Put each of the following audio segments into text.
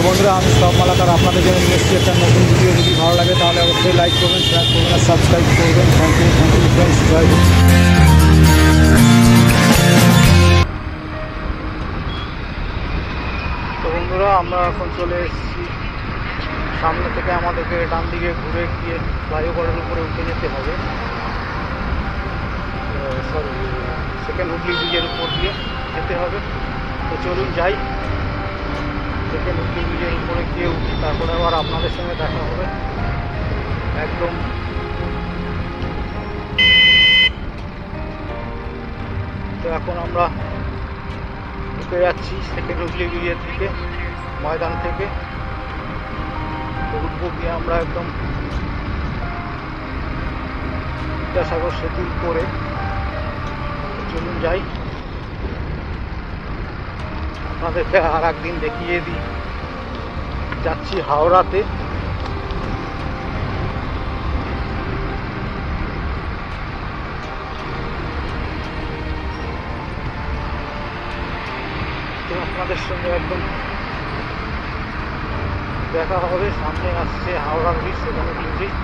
বন্ধুরা, আমি সব মালাকার আপনাদের জন্য নিয়ে এসেছি একটা নতুন ভিডিও। যদি ভালো লাগে তাহলে অবশ্যই লাইক করবেন, শেয়ার করবেন আর সাবস্ক্রাইব করবেন। থ্যাংক ইউ ফ্রেন্ডস, জয় হিন্দ। তো বন্ধুরা, আমরা এখন চলে এসেছি। সামনে থেকে আমাদেরকে ডান দিকে ঘুরে গিয়ে ফ্লাইওভারের উপরে উঠে যেতে হবে। সরি, সেকেন্ড হুগলি ব্রিজের উপর দিয়ে যেতে হবে। তো চলুন যাই, সেকেন্ড হুগলি ব্রিজের উপরে গিয়ে উঠি, তারপরে আবার আপনাদের সঙ্গে দেখা হবে একদম। তো এখন আমরা ঢুকে যাচ্ছি সেকেন্ড হুগলি ব্রিজের দিকে, ময়দান থেকে। তো উঠবো গিয়ে আমরা একদম বিদ্যাসাগর সেতু করে। চলুন যাই, আপনাদেরকে আর একদিন দেখিয়ে দিই। যাচ্ছি হাওড়াতে। তো আপনাদের সঙ্গে একদম দেখা হবে। সামনে আসছে হাওড়া ব্রিজ, সেখানে ব্রিজ।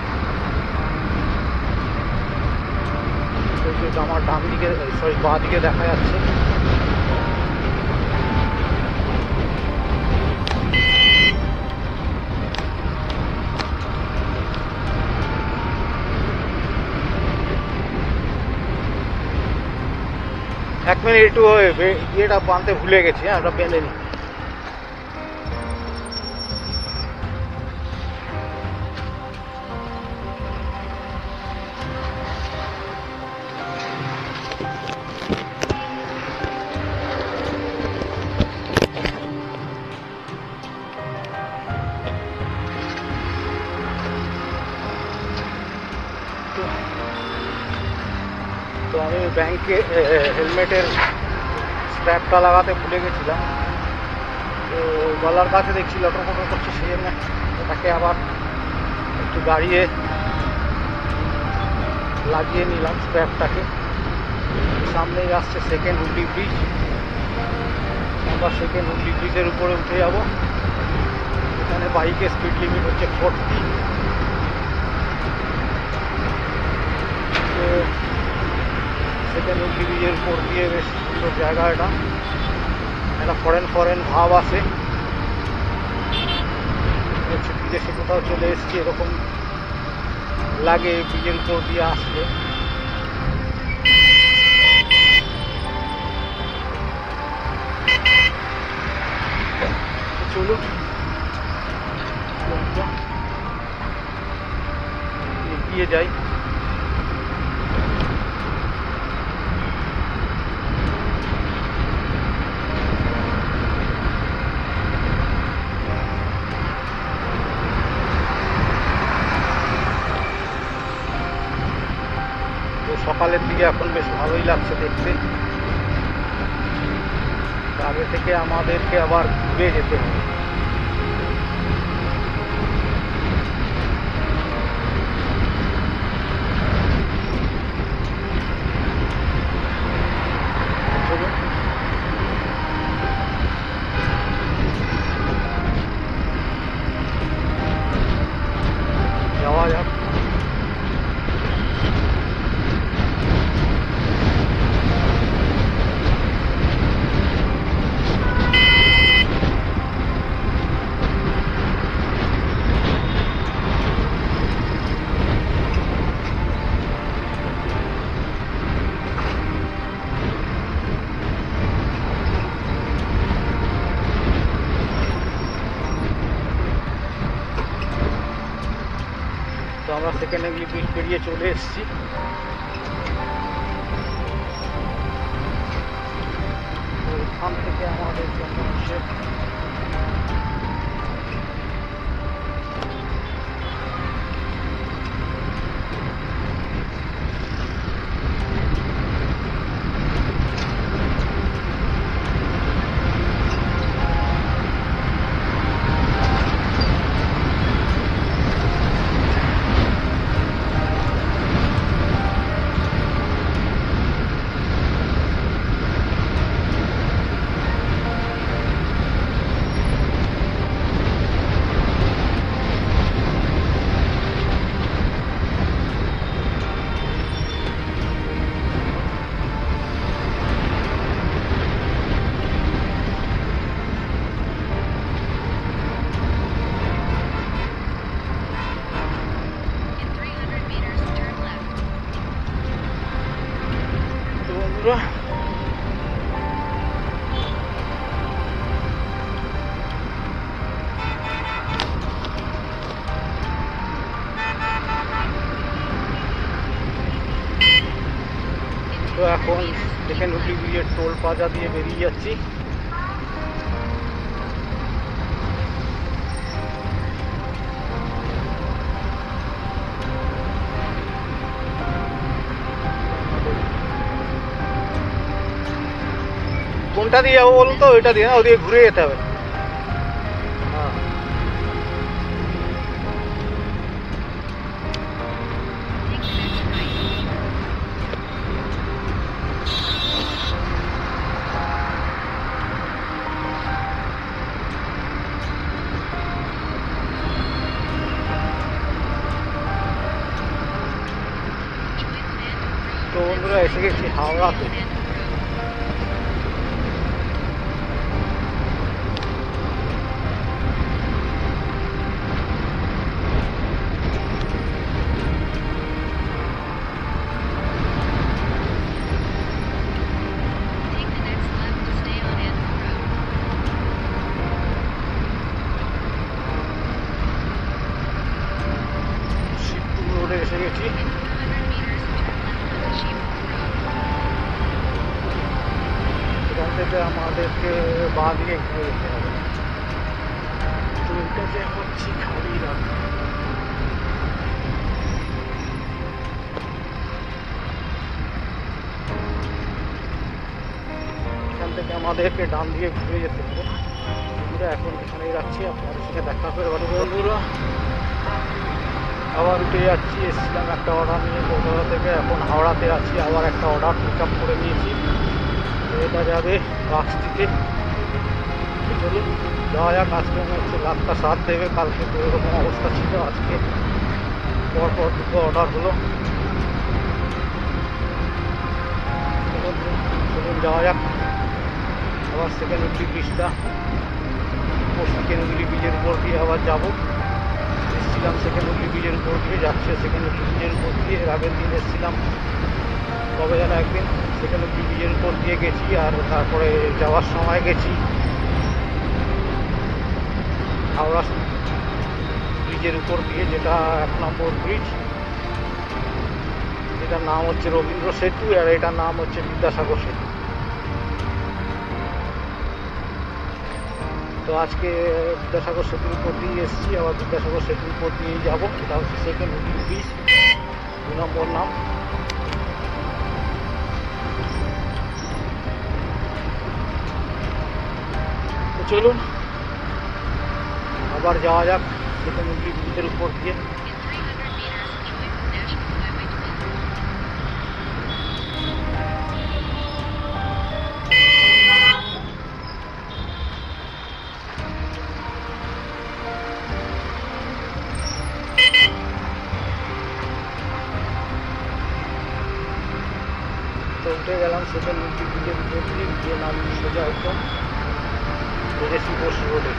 আমার ডান দিকে, সরি বাঁ দিকে দেখা যাচ্ছে। এক মিনিট, একটু ইয়েটা বাঁধতে ভুলে গেছি। হ্যাঁ, ওটা বেঁধে নি। তো আমি ব্যাংকে হেলমেটের স্ট্র্যাপটা লাগাতে ভুলে গেছিলাম। তো গলার কাছে দেখছি লটরপটর করছে, সেই জন্য ওটাকে আবার একটু গাড়িয়ে লাগিয়ে নিলাম স্ট্র্যাপটাকে। সামনেই আসছে সেকেন্ড হুগলি ব্রিজ। আমরা সেকেন্ড হুগলি ব্রিজের উপরে উঠে যাব। এখানে বাইকের স্পিড লিমিট হচ্ছে 40। তো সেকেন্ড হুগলি ব্রিজের উপর দিয়ে বেশ সুন্দর জায়গা। এটা একটা ফরেন ভাব আছে। বিদেশে কোথাও চলে এসেছি এরকম লাগে ব্রিজের উপর দিয়ে আসলে। চলুন এগিয়ে যাই। সকালের দিকে এখন বেশ ভালোই লাগছে দেখতে। আগে থেকে আমাদেরকে আবার ঘুরে যেতে হবে। যাওয়া যাক। তো আমরা সেকেন্ড হুগলি ব্রিজ পেরিয়ে চলে এসেছি। এখান থেকে আমাদের জন্য হচ্ছে এখন সেকেন্ড হুগলি ব্রিজের টোল প্লাজা দিয়ে বেরিয়ে যাচ্ছি। কোনটা দিয়ে যাবো বলুন তো? ওইটা দিয়ে না, ওদিকে ঘুরে যেতে হবে। হ্যাঁ, তো বন্ধুরা এসে গেছি হাওড়াতে। শিবপুর রোডে এসে গেছি। এখান থেকে আমাদেরকে বাঁ দিকে ঘুরে যেতে হবে। তো এটা যে হচ্ছে খালি রাস্তা। এখান থেকে আমাদেরকে ডান দিকে ঘুরে যেতে হবে। বন্ধুরা এখন এখানেই যাচ্ছি, আপনাদের সাথে দেখা করে ভালো। বন্ধুরা আবার উঠে যাচ্ছি। এসেছিলাম একটা অর্ডার নিয়ে কলকাতা থেকে, এখন হাওড়াতে আছি। আবার একটা অর্ডার পিক আপ করে নিয়েছি। এটা যাবে রাজদিকে। চলুন যাওয়া যাক। আজকে মনে হচ্ছে লাখটা সাথ দেবে। কালকে তো এরকম অবস্থা ছিল, আজকে পরপর দুটো অর্ডার হলো। চলুন যাওয়া যাক। আবার সেকেন্ড হুগলি ব্রিজটা, সেকেন্ড হুগলি ব্রিজের উপর দিয়ে আবার যাবো। এসেছিলাম সেকেন্ড হুগলি ব্রিজের উপর দিয়ে, যাচ্ছে সেকেন্ড হুগলি ব্রিজের উপর দিয়ে। এর আগের দিন এসেছিলাম, তবে যেন একদিন সেকেন্ড হুগলি ব্রিজের উপর দিয়ে গেছি, আর তারপরে যাওয়ার সময় গেছি হাওড়া ব্রিজের উপর দিয়ে, যেটা 1 নম্বর ব্রিজ। এটার নাম হচ্ছে রবীন্দ্র সেতু, আর এটার নাম হচ্ছে বিদ্যাসাগর সেতু। তো আজকে বিদ্যাসাগর সেতুর উপর দিয়ে এসেছি, আবার বিদ্যাসাগর সেতুর উপর দিয়েই যাবো। এটা হচ্ছে সেকেন্ড হুগলি ব্রিজ, 2 নম্বর নাম। তো চলুন আবার যাওয়া যাক সেকেন্ড হুগলি ব্রিজের উপর দিয়ে। তো উঠে গেলাম সেকেন্ড হুগলি ব্রিজের উপর দিয়ে, গিয়ে নামছি সোজা একদম বিদেশি বোস রোডে।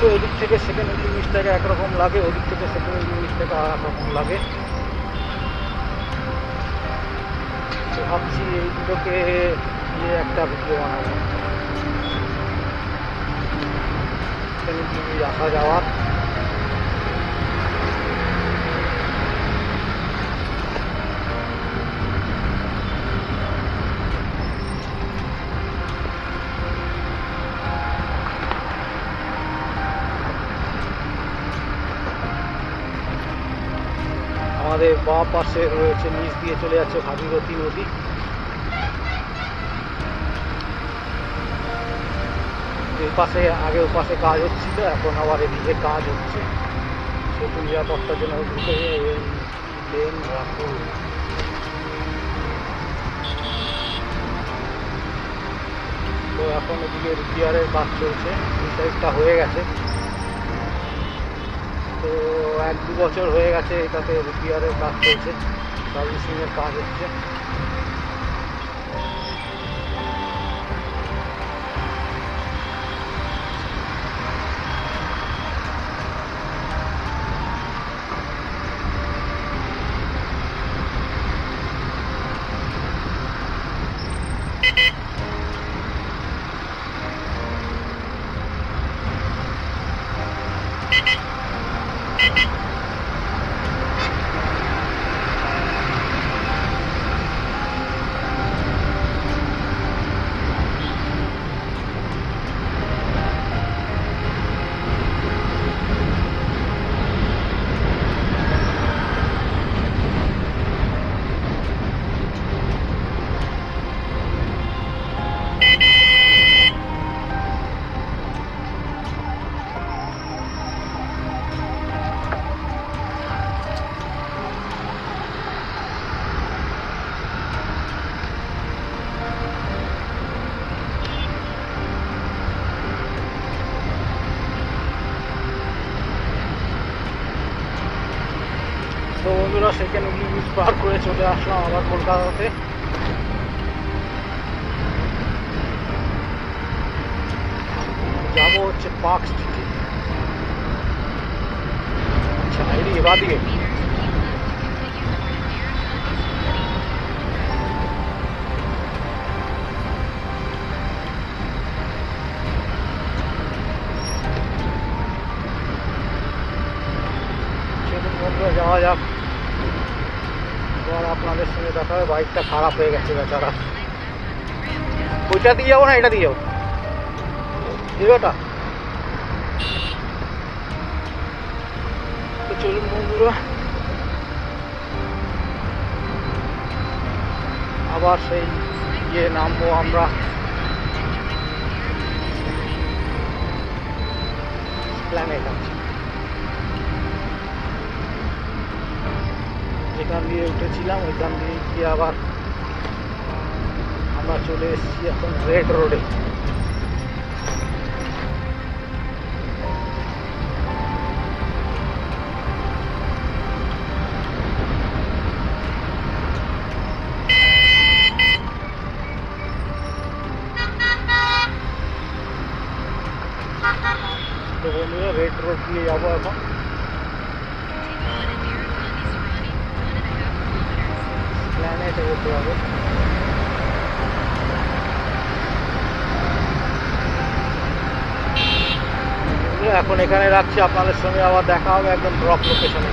তো এদিক থেকে সেকেন্ড হুগলি ব্রিজটাকে একরকম লাগে, ওদিক থেকে সেকেন্ড হুগলি ব্রিজটাকে আর একরকম লাগে। তো ভাবছি এই দুটোকে নিয়ে একটা ভিডিও বানাবো, সেকেন্ড হুগলি ব্রিজ আসা যাওয়ার। আমাদের বাঁ পাশে রয়েছে, নিচ দিয়ে চলে যাচ্ছে ভাগীরথী নদী। এই পাশে আগে ও পাশে কাজ হচ্ছিল, এখন আবার এদিকে কাজ হচ্ছে। সেতু নিরাপত্তার জন্য ঢুকে লেন রাখুন। তো এখন এদিকে রিপেয়ারের কাজ চলছে, এই সাইডটা হয়ে গেছে। তো 1-2 বছর হয়ে গেছে এটাতে রিপেয়ারের কাজ চলছে। সার্ভিসিং এর কাজ হচ্ছে। তো বন্ধুরা সেকেন্ড হুগলি ব্রিজ পার করে চলে আসলাম আবার কলকাতাতে। যাবো হচ্ছে পার্ক স্ট্রিটে। আচ্ছা এদিকে বাদিকে বন্ধুরা যাওয়া যাক। এবার আপনাদের সঙ্গে দেখা হবে। বাইকটা খারাপ হয়ে গেছে বেচারা। ওইটা দিয়ে যাবো না এটা দিয়ে যাবো? ওটা তো চলুন বন্ধুরা আবার সেই নামবো আমরা। প্ল্যানেট আছে যেখান দিয়ে উঠেছিলাম ওইখান দিয়ে গিয়ে আবার আমরা চলে এসেছি এখন রেড রোডে। তো বন্ধুরা রেড রোড দিয়ে যাবো এখন। প্ল্যানেটে যেতে হবে। এখন এখানে রাখছি, আপনাদের সঙ্গে আবার দেখা হবে একদম ড্রপ লোকেশনে।